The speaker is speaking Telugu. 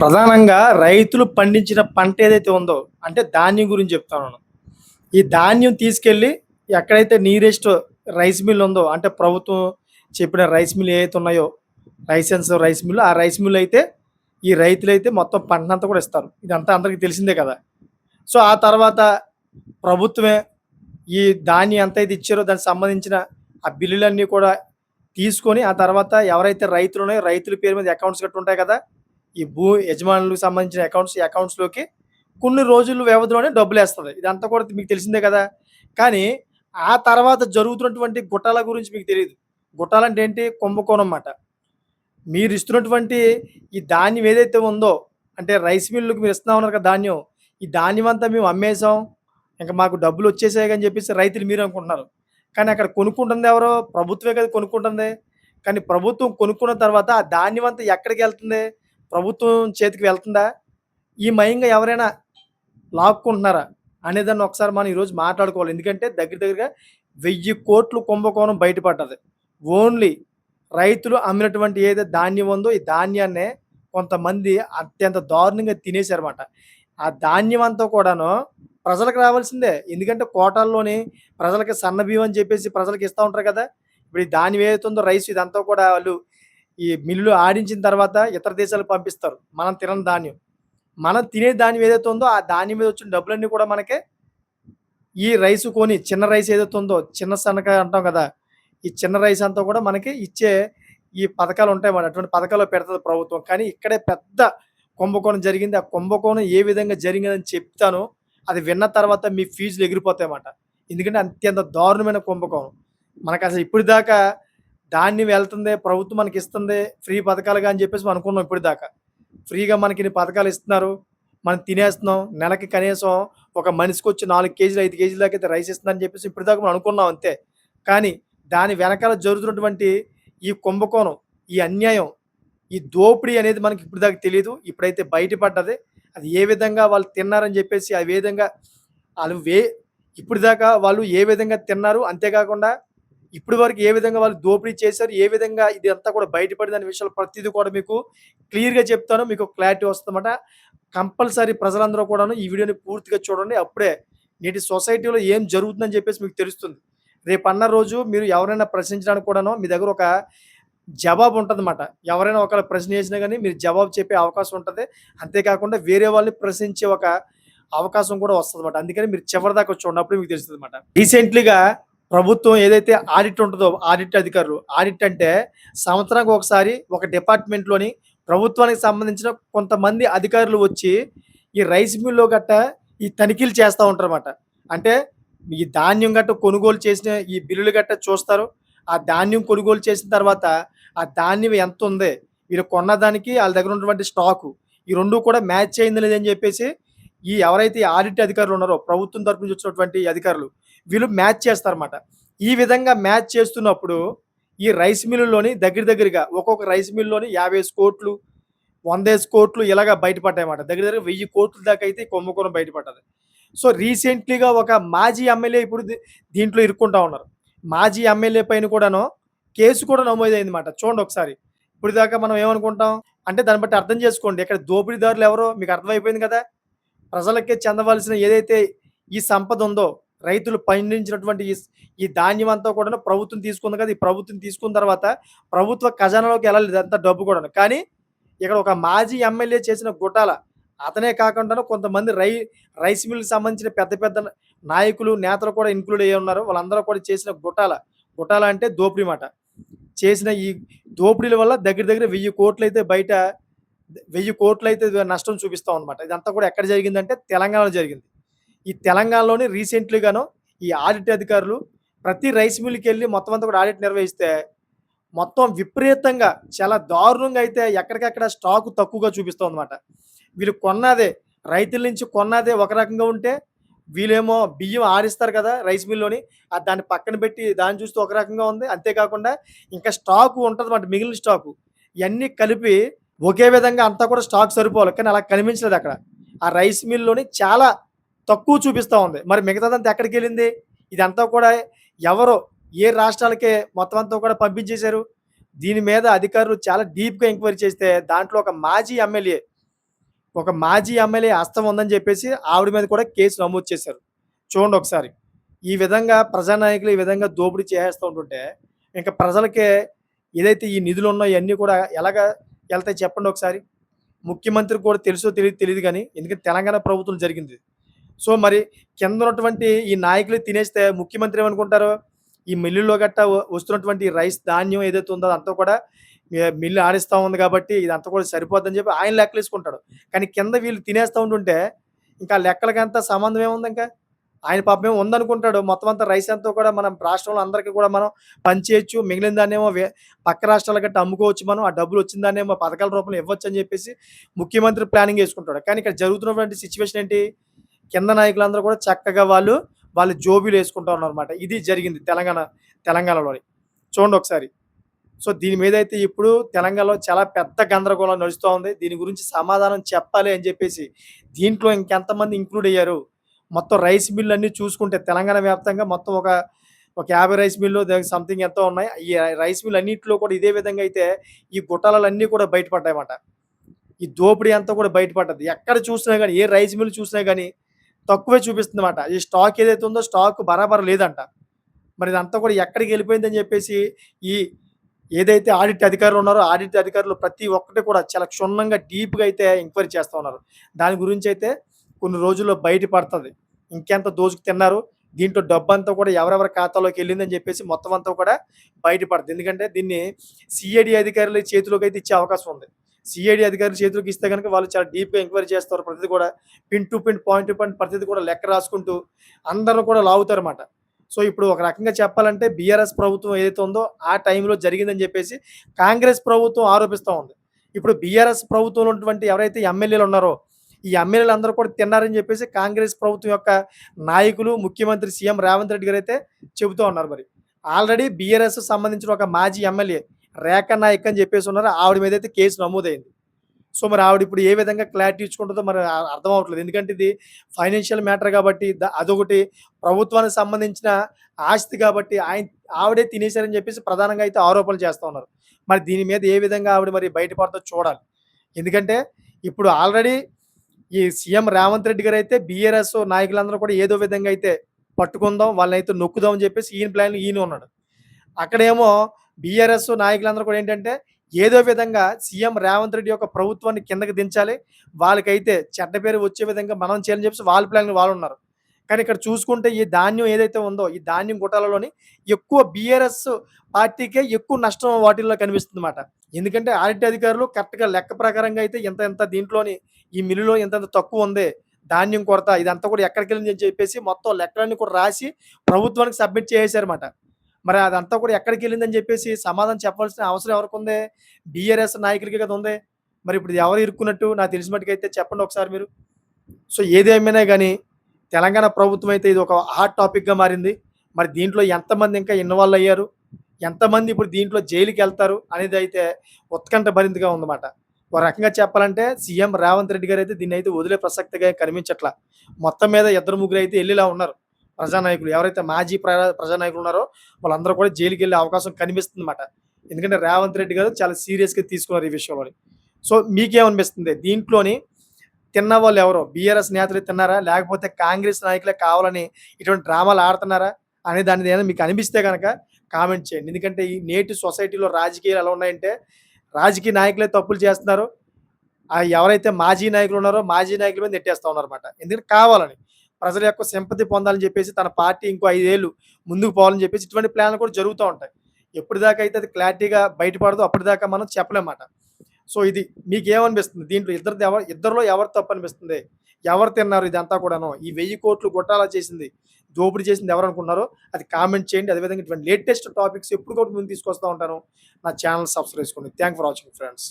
ప్రధానంగా రైతులు పండించిన పంట ఏదైతే ఉందో, అంటే ధాన్యం గురించి చెప్తున్నాను. ఈ ధాన్యం తీసుకెళ్ళి ఎక్కడైతే నియరెస్ట్ రైస్ మిల్ ఉందో, అంటే ప్రభుత్వం చెప్పిన రైస్ మిల్ ఏవైతే ఉన్నాయో, లైసెన్స్ రైస్ మిల్, ఆ రైస్ మిల్ అయితే ఈ రైతులైతే మొత్తం పంటనంతా కూడా ఇస్తారు. ఇదంతా అందరికీ తెలిసిందే కదా! సో, ఆ తర్వాత ప్రభుత్వమే ఈ ధాన్యం ఎంతైతే ఇచ్చారో దానికి సంబంధించిన ఆ బిల్లులన్నీ కూడా తీసుకొని, ఆ తర్వాత ఎవరైతే రైతులున్నాయో రైతుల పేరు మీద అకౌంట్స్ గట్టా ఉంటాయి కదా! ఈ భూ యజమానులకు సంబంధించిన అకౌంట్స్, ఈ అకౌంట్స్‌లోకి కొన్ని రోజుల వ్యవధిలోనే డబ్బులేస్తది. ఇదంతా కూడా మీకు తెలిసిందే కదా! కానీ ఆ తర్వాత జరుగుతున్నటువంటి గుట్టాల గురించి మీకు తెలీదు. గుట్టాలంటే ఏంటి? కుంభకోణం మాట. మీరిస్తున్నటువంటి ఈ ధాన్యం ఏదైతే ఉందో, అంటే రైస్ మిల్లుకి మీరు ఇస్తా ఉన్నారు కదా ధాన్యం. ఈ ధాన్యం అంతా మేము అమ్మేసాం. ఇంక మాకు డబ్బులొచ్చేసాయి అని చెప్పేసి రైతులు మీరు అనుకుంటున్నారు. కానీ అక్కడ కొనుక్కుంటుంది ఎవరు? ప్రభుత్వమే కదా కొనుక్కుంటుంది. కానీ ప్రభుత్వం కొనుక్కున్న తర్వాత ఆ ధాన్యం అంతా ఎక్కడికెళ్తుంది? ప్రభుత్వం చేతికి వెళ్తుందా? ఈ మయంగా ఎవరైనా లాక్కుంటున్నారా? అనేదాన్ని ఒకసారి మనం ఈరోజు మాట్లాడుకోవాలి. ఎందుకంటే దగ్గర దగ్గరగా 1000,00,00,000 కుంభకోణం బయటపడ్డది. ఓన్లీ రైతులు అమ్మినటువంటి ఏదైతే ధాన్యం ఉందో, ఈ ధాన్యాన్నే కొంతమంది అత్యంత దారుణంగా తినేసారన్నమాట. ఆ ధాన్యం అంతా కూడాను ప్రజలకు రావాల్సిందే. ఎందుకంటే కోటాల్లోని ప్రజలకి సన్నబియ్యం అని చెప్పేసి ప్రజలకి ఇస్తా ఉంటారు కదా! ఇప్పుడు ఈ ధాన్యం ఏదైతే ఉందో రైస్ ఇదంతా కూడా వాళ్ళు ఈ మిల్లులో ఆడించిన తర్వాత ఇతర దేశాలకు పంపిస్తారు. మనం తినని ధాన్యం. మనం తినే ధాన్యం ఏదైతే ఉందో, ఆ ధాన్యం మీద వచ్చిన డబ్బులన్నీ కూడా మనకే ఈ రైస్ కొని చిన్న రైస్ ఏదైతే ఉందో, చిన్న సన్నక అంటాం కదా! ఈ చిన్న రైస్ అంతా కూడా మనకి ఇచ్చే ఈ పథకాలుంటాయి మాట. అటువంటి పథకాల్లో పెడతది ప్రభుత్వం. కానీ ఇక్కడే పెద్ద కుంభకోణం జరిగింది. ఆ కుంభకోణం ఏ విధంగా జరిగిందని చెప్తాను. అది విన్న తర్వాత మీ ఫీజులు ఎగిరిపోతాయన్నమాట. ఎందుకంటే అత్యంత దారుణమైన కుంభకోణం. మనకసలు ఇప్పటిదాకా ధాన్యం వెళ్తుంది, ప్రభుత్వం మనకిస్తుంది, ఫ్రీ పథకాలుగా అని చెప్పేసి మనం అనుకున్నాం ఇప్పటిదాకా. ఫ్రీగా మనకిన్ని పథకాలు ఇస్తున్నారు. మనం తినేస్తున్నాం. నెలకి కనీసం ఒక మనిషికొచ్చి 4 కేజీలు, 5 కేజీల దాకైతే రైస్ ఇస్తుందని చెప్పేసి ఇప్పటిదాకా మనం అనుకున్నాం అంతే. కానీ దాని వెనకాల జరుగుతున్నటువంటి ఈ కుంభకోణం, ఈ అన్యాయం, ఈ దోపిడీ అనేది మనకి ఇప్పటిదాకా తెలీదు. ఇప్పుడైతే బయటపడ్డది. అది ఏ విధంగా వాళ్ళు తిన్నారని చెప్పేసి ఆ విధంగా ఆళ్ళు ఇప్పటిదాకా వాళ్ళు ఏ విధంగా తిన్నారు, అంతేకాకుండా ఇప్పటి వరకు ఏ విధంగా వాళ్ళు దోపిడీ చేశారు, ఏ విధంగా ఇదంతా కూడా బయటపడిందనే విషయాలు ప్రతీది కూడా మీకు క్లియర్‌గా చెప్తాను. మీకు క్లారిటీ వస్తదన్నమాట. కంపల్సరీ ప్రజలందరూ కూడాను ఈ వీడియోని పూర్తిగా చూడండి. అప్పుడే నేటి సొసైటీలో ఏం జరుగుతుందని చెప్పేసి మీకు తెలుస్తుంది. రేపన్న రోజు మీరు ఎవరైనా ప్రశ్నించడానికి కూడాను మీ దగ్గర ఒక జవాబు ఉంటదన్నమాట. ఎవరైనా ఒకవేళ ప్రశ్న చేసినా గాని మీరు జవాబు చెప్పే అవకాశం ఉంటది. అంతేకాకుండా వేరే వాళ్ళని ప్రశ్నించే ఒక అవకాశం కూడా వస్తదన్నమాట. అందుకని మీరు చివరిదాకా చూడండి. అప్పుడే మీకు తెలుస్తదన్నమాట. రీసెంట్‌లీగా ప్రభుత్వం ఏదైతే ఆడిట్ ఉంటదో, ఆడిట్ అధికారులు, ఆడిట్ అంటే సంవత్సరానికి ఒకసారి ఒక డిపార్ట్‌మెంట్‌లోని ప్రభుత్వానికి సంబంధించిన కొంతమంది అధికారులు వచ్చి ఈ రైస్ మిల్‌లో గట్టా ఈ తనిఖీలు చేస్తా ఉంటారన్నమాట. అంటే ఈ ధాన్యం గట్టా కొనుగోలు చేసిన ఈ బిల్లులు గట్టా చూస్తారు. ఆ ధాన్యం కొనుగోలు చేసిన తర్వాత ఆ ధాన్యం ఎంతుంది? వీళ్ళు కొన్నదానికి ఆళ్ళ దగ్గర ఉన్నటువంటి స్టాకు ఈ 2 కూడా మ్యాచ్ అయిందా లేదని చెప్పేసి ఈ ఎవరైతే ఈ ఆడిట్ అధికారులు ఉన్నారో ప్రభుత్వం తరపు నుంచి వచ్చినటువంటి అధికారులు వీళ్ళు మ్యాచ్ చేస్తారన్నమాట. ఈ విధంగా మ్యాచ్ చేస్తున్నప్పుడు ఈ రైస్ మిల్లుల్లోని దగ్గర దగ్గరగా ఒక్కొక్క రైస్ మిల్‌లోని 50,00,00,000 100,00,00,000 ఇలాగ బయటపడ్డాయన్నమాట. దగ్గర దగ్గర 1000,00,00,000 దాకా అయితే ఈ కుంభకోణం బయటపడ్డది. సో, రీసెంట్‌లీగా ఒక మాజీ ఎమ్మెల్యే ఇప్పుడు దీంట్లో ఇరుక్కుంటా ఉన్నారు. మాజీ ఎమ్మెల్యే పైన కూడాను కేసు కూడా నమోదయిందన్నమాట. చూడండి ఒకసారి. ఇప్పటిదాకా మనం ఏమనుకుంటాం? అంటే దాన్ని బట్టి అర్థం చేసుకోండి. ఇక్కడ దోపిడీదారులు ఎవరో మీకు అర్థమైపోయింది కదా! ప్రజలకే చెందవలసిన ఏదైతే ఈ సంపద ఉందో, రైతులు పండించినటువంటి ఈ ధాన్యం అంతా కూడాను ప్రభుత్వం తీసుకుంది కదా! ఈ ప్రభుత్వం తీసుకున్న తర్వాత ప్రభుత్వ ఖజానాలోకి ఎళ్ళాలి ఇదంతా డబ్బు కూడాను. కానీ ఇక్కడ ఒక మాజీ ఎమ్మెల్యే చేసిన గొటాల అతనే కాకుండాను కొంతమంది రైస్ మిల్‌కి సంబంధించిన పెద్ద పెద్ద నాయకులు, నేతలు కూడా ఇంక్లూడ్ అయ్యి ఉన్నారు. వాళ్ళందరూ కూడా చేసిన గొటాల. గొటాల అంటే దోపిడీ మాట. చేసిన ఈ దోపిడీల వల్ల దగ్గర దగ్గర 1000,00,00,000 అయితే బయట 1000,00,00,000 అయితే నష్టం చూపిస్తామనమాట. ఇదంతా కూడా ఎక్కడ జరిగిందంటే తెలంగాణలో జరిగింది. ఈ తెలంగాణలోని రీసెంట్‌లీగాను ఈ ఆడిట్ అధికారులు ప్రతి రైస్ మిల్‌కెళ్ళి మొత్తం అంతా కూడా ఆడిట్ నిర్వహిస్తే మొత్తం విపరీతంగా చాలా దారుణంగా అయితే ఎక్కడికక్కడ స్టాకు తక్కువగా చూపిస్తోందన్నమాట. వీళ్ళు కొన్నదే రైతుల నుంచి కొన్నదే ఒక రకంగా ఉంటే, వీళ్ళేమో బియ్యం ఆడిస్తారు కదా! రైస్ మిల్‌లోని దాన్ని పక్కన పెట్టి దాన్ని చూస్తే ఒక రకంగా ఉంది. అంతేకాకుండా ఇంకా స్టాకు ఉంటదన్నమాట మిగిలిన స్టాకు. ఇయన్నీ కలిపి ఒకే విధంగా అంతా కూడా స్టాక్ సరిపోవాలి. కానీ అలా కనిపించలేదక్కడ. ఆ రైస్ మిల్‌లోని చాలా తక్కువ చూపిస్తా ఉంది. మరి మిగతాదంతా ఎక్కడికెళ్ళింది? ఇదంతా కూడా ఎవరో ఏ రాష్ట్రాలకే మొత్తం అంతా కూడా పంపించేశారు. దీని మీద అధికారులు చాలా డీప్‌గా ఎంక్వైరీ చేస్తే దాంట్లో ఒక మాజీ ఎమ్మెల్యే ఒక మాజీ ఎమ్మెల్యే హస్తం ఉందని చెప్పేసి ఆవిడ మీద కూడా కేసు నమోదు చేశారు. చూడండి ఒకసారి. ఈ విధంగా ప్రజానాయకులు ఈ విధంగా దోపిడీ చేసేస్తూ ఉంటుంటే, ఇంక ప్రజలకే ఏదైతే ఈ నిధులున్నాయో ఇయన్నీ కూడా ఎలాగా ఎళ్తాయి చెప్పండి ఒకసారి? ముఖ్యమంత్రికి కూడా తెలుసో తెలీదు గానీ, ఎందుకంటే తెలంగాణ ప్రభుత్వం జరిగింది. సో, మరి కిందున్నటువంటి ఈ నాయకులే తినేస్తే ముఖ్యమంత్రి ఏమనుకుంటారు? ఈ మిల్లుల్లో గట్టా వస్తున్నటువంటి రైస్ ధాన్యం ఏదైతే ఉందో అదంతా కూడా మిల్లు ఆడిస్తా ఉంది కాబట్టి ఇదంతా కూడా సరిపోద్దని చెప్పి ఆయన లెక్కలేసుకుంటాడు. కానీ కింద వీళ్ళు తినేస్తా ఉంటుంటే ఇంకా లెక్కలకంతా సంబంధం ఏముందింకా? ఆయన పాపం ఉందనుకుంటాడు. మొత్తం అంతా రైస్ అంతా కూడా మనం రాష్ట్రంలో అందరికి కూడా మనం పంచేయొచ్చు. మిగిలిన దాన్నేమో పక్క రాష్ట్రాల గట్టా అమ్ముకోవచ్చు మనం. ఆ డబ్బులొచ్చిన దాన్నేమో పథకాల రూపంలో ఇవ్వొచ్చని జెప్పేసి ముఖ్యమంత్రి ప్లానింగ్ యేసుకుంటాడు. కానీ ఇక్కడ జరుగుతున్నటువంటి సిట్యుయేషన్ ఏంటి? కింద నాయకులందరూ కూడా చక్కగా వాళ్ళు జోబీలేసుకుంటా ఉన్నారన్నమాట. ఇది జరిగింది తెలంగాణలోని. చూడండి ఒకసారి. సో, దీని మీదైతే ఇప్పుడు తెలంగాణలో చాలా పెద్ద గందరగోళం నడుస్తా ఉంది. దీని గురించి సమాధానం చెప్పాలి అని జెప్పేసి దీంట్లో ఇంకెంతమంది ఇంక్లూడ్ అయ్యారు? మొత్తం రైస్ మిల్లన్నీ చూసుకుంటే తెలంగాణ వ్యాప్తంగా మొత్తం ఒక 50 రైస్ మిల్లు సంథింగ్ ఎంతో ఉన్నాయి. ఈ రైస్ మిల్ అన్నిట్లో కూడా ఇదే విధంగా అయితే ఈ గుటాలన్నీ కూడా బయటపడ్డాయన్నమాట. ఈ దోపిడీ అంతా కూడా బయటపడ్డది. ఎక్కడ చూసినా గాని, ఏ రైస్ మిల్ చూసినా గాని తక్కువే చూపిస్తుందన్నమాట. ఈ స్టాక్ ఏదైతే ఉందో స్టాక్ బరాబర్ లేదంట. మరి ఇదంతా కూడా ఎక్కడికెళ్ళిపోయిందని జెప్పేసి ఈ ఏదైతే ఆడిట్ అధికారులు ఉన్నారో, ఆడిట్ అధికారులు ప్రతి ఒక్కటి కూడా చాలా క్షుణ్ణంగా డీప్‌గా అయితే ఎంక్వైరీ చేస్తా ఉన్నారు. దాని గురించైతే కొన్ని రోజుల్లో బయట పడతది. ఇంకెంత దోచుకు తిన్నారు, దీంట్లో డబ్బంతా కూడా ఎవరెవరి ఖాతాలోకెళ్ళిందని జెప్పేసి మొత్తం అంతా కూడా బయటపడతది. ఎందుకంటే దీన్ని సీఐడీ అధికారుల చేతిలోకైతే ఇచ్చే అవకాశం ఉంది. సీఐడీ అధికారుల చేతిలోకి ఇస్తే గనుక వాళ్ళు చాలా డీప్‌గా ఎంక్వైరీ చేస్తారు. ప్రతిది కూడా pin to pin, point to point ప్రతిది కూడా లెక్క రాసుకుంటూ అందరిని కూడా లాగుతారన్నమాట. సో, ఇప్పుడు ఒక రకంగా చెప్పాలంటే బీఆర్ఎస్ ప్రభుత్వం ఏదైతే ఉందో ఆ టైంలో జరిగిందని జెప్పేసి కాంగ్రెస్ ప్రభుత్వం ఆరోపిస్తా ఉంది. ఇప్పుడు బీఆర్ఎస్ ప్రభుత్వంలో ఉన్నటువంటి ఎవరైతే ఎమ్మెల్యేలు ఉన్నారో, ఈ ఎమ్మెల్యేలందరూ కూడా తిన్నారని జెప్పేసి కాంగ్రెస్ ప్రభుత్వం యొక్క నాయకులు, ముఖ్యమంత్రి సీఎం రేవంత్ రెడ్డి గారైతే చెబుతూ ఉన్నారు మరి. ఆల్రెడీ బీఆర్ఎస్ సంబంధించిన ఒక మాజీ ఎమ్మెల్యే రేఖా నాయక్ అని జెప్పేసి ఉన్నారు. ఆవిడ మీదైతే కేసు నమోదయింది. సో, మరి ఆవిడిప్పుడు ఏ విధంగా క్లారిటీ ఇచ్చుకుంటదో మరి అర్థం అవ్వట్లేదు. ఎందుకంటే ఇది ఫైనాన్షియల్ మ్యాటర్ గాబట్టి అదొకటి ప్రభుత్వానికి సంబంధించిన ఆస్తి గాబట్టి ఆవిడే తినేసారని జెప్పేసి ప్రధానంగా అయితే ఆరోపణలు చేస్తా ఉన్నారు. మరి దీని మీద ఏ విధంగా ఆవిడ మరి బయటపడతాదో చూడాలి. ఎందుకంటే ఇప్పుడు ఆల్రెడీ ఈ సీఎం రేవంత్ రెడ్డి గారైతే బీఆర్ఎస్ నాయకులందరూ కూడా ఏదో విధంగా అయితే పట్టుకుందాం, వాళ్ళనైతే నొక్కుదాం అని జెప్పేసి ఈయన ప్లాన్‌లో ఈయన ఉన్నాడు. అక్కడేమో బీఆర్ఎస్ నాయకులందరూ కూడా ఏంటంటే, ఏదో విధంగా సీఎం రేవంత్ రెడ్డి యొక్క ప్రభుత్వాన్ని కిందకి దించాలి. వాళ్ళకైతే చెడ్డ పేరు వచ్చే విధంగా మనం చేయాలని చెప్పేసి వాళ్ళ ప్లాన్‌లో వాళ్ళున్నారు. కానీ ఇక్కడ చూసుకుంటే ఈ ధాన్యం ఏదైతే ఉందో, ఈ ధాన్యం గుట్టాలలోని ఎక్కువ బీఆర్ఎస్ పార్టీకే ఎక్కువ నష్టం వాటిల్లో కనిపిస్తుందన్నమాట. ఎందుకంటే ఆడిట్ అధికారులు కరెక్ట్‌గా లెక్క ప్రకారంగా అయితే ఇంత దీంట్లోని ఈ మిల్లులో ఇంతంత తక్కువుంది. ధాన్యం కొరత ఇదంతా కూడా ఎక్కడికెళ్ళింది అని చెప్పేసి మొత్తం లెక్కలన్నీ కూడా రాసి ప్రభుత్వానికి సబ్మిట్ చేసేసారన్నమాట. మరి అదంతా కూడా ఎక్కడికెళ్ళిందని జెప్పేసి సమాధానం చెప్పాల్సిన అవసరం ఎవరికుంది? బీఆర్ఎస్ నాయకులకే కదా ఉంది. మరి ఇప్పుడు ఎవరు ఇరుక్కున్నట్టు నాకు తెలిసిన మట్టుకైతే చెప్పండి ఒకసారి మీరు. సో, ఏదేమైనా గాని తెలంగాణ ప్రభుత్వం అయితే ఇది ఒక హాట్ టాపిక్‌గా మారింది. మరి దీంట్లో ఎంతమంది ఇంకా ఇన్వాల్వ్ అయ్యారు? ఎంతమంది ఇప్పుడు దీంట్లో జైలుకెళ్తారు? అనేదైతే ఉత్కంఠ భరితంగా ఉందన్నమాట. ఒక రకంగా చెప్పాలంటే సీఎం రేవంత్ రెడ్డి గారైతే దీన్నైతే వదిలే ప్రసక్తిగా కనిపించట్లా. మొత్తం మీద ఇద్దరు ముగ్గురైతే ఎళ్ళేలా ఉన్నారు. ప్రజానాయకులు ఎవరైతే మాజీ ప్రజానాయకులు ఉన్నారో వాళ్ళందరూ కూడా జైలుకెళ్ళే అవకాశం కనిపిస్తుందన్నమాట. ఎందుకంటే రేవంత్ రెడ్డి గారు చాలా సీరియస్‌గా తీసుకున్నారు ఈ విషయంలోని. సో, మీకేమనిపిస్తుంది? దీంట్లోని తిన్నవాళ్ళు ఎవరు? బీఆర్ఎస్ నేతలే తిన్నారా? లేకపోతే కాంగ్రెస్ నాయకులే కావాలని ఇటువంటి డ్రామాలు ఆడుతున్నారా? అనే దాని ఏదైనా మీకు అనిపిస్తే గనక కామెంట్ చేయండి. ఎందుకంటే ఈ నేటి సొసైటీలో రాజకీయాలు ఎలా ఉన్నాయంటే, రాజకీయ నాయకులే తప్పులు చేస్తున్నారు. ఎవరైతే మాజీ నాయకులు ఉన్నారో, మాజీ నాయకుల మీద నెట్టేస్తా ఉన్నారన్నమాట. ఎందుకంటే కావాలని. ప్రజల యొక్క సింపతి పొందాలని చెప్పేసి తన పార్టీ ఇంకో 5 ఏళ్ళు ముందుకు పోవాలని చెప్పేసి ఇటువంటి ప్లాన్‌లు కూడా జరుగుతా ఉంటాయి. ఎప్పటిదాకా అయితే అది క్లారిటీగా బయటపడదో అప్పటిదాకా మనం చెప్పలేమమాట. సో, ఇది మీకేమనిపిస్తుంది? దీంట్లో ఇద్దరిలో ఎవరు తప్పనిపిస్తుంది? ఎవరు తిన్నారు ఇదంతా కూడాను? ఈ 1000,00,00,000 గొట్టాలా చేసింది, దోపిడీ చేసింది ఎవరనుకున్నారో అది కామెంట్ చేయండి. అదేవిధంగా ఇటువంటి లేటెస్ట్ టాపిక్స్ ఎప్పటికప్పుడు ముందుకు తీసుకొస్తా ఉంటాను. నా ఛానెల్ సబ్స్క్రైబ్ చేసుకోండి. Thank for watching friends.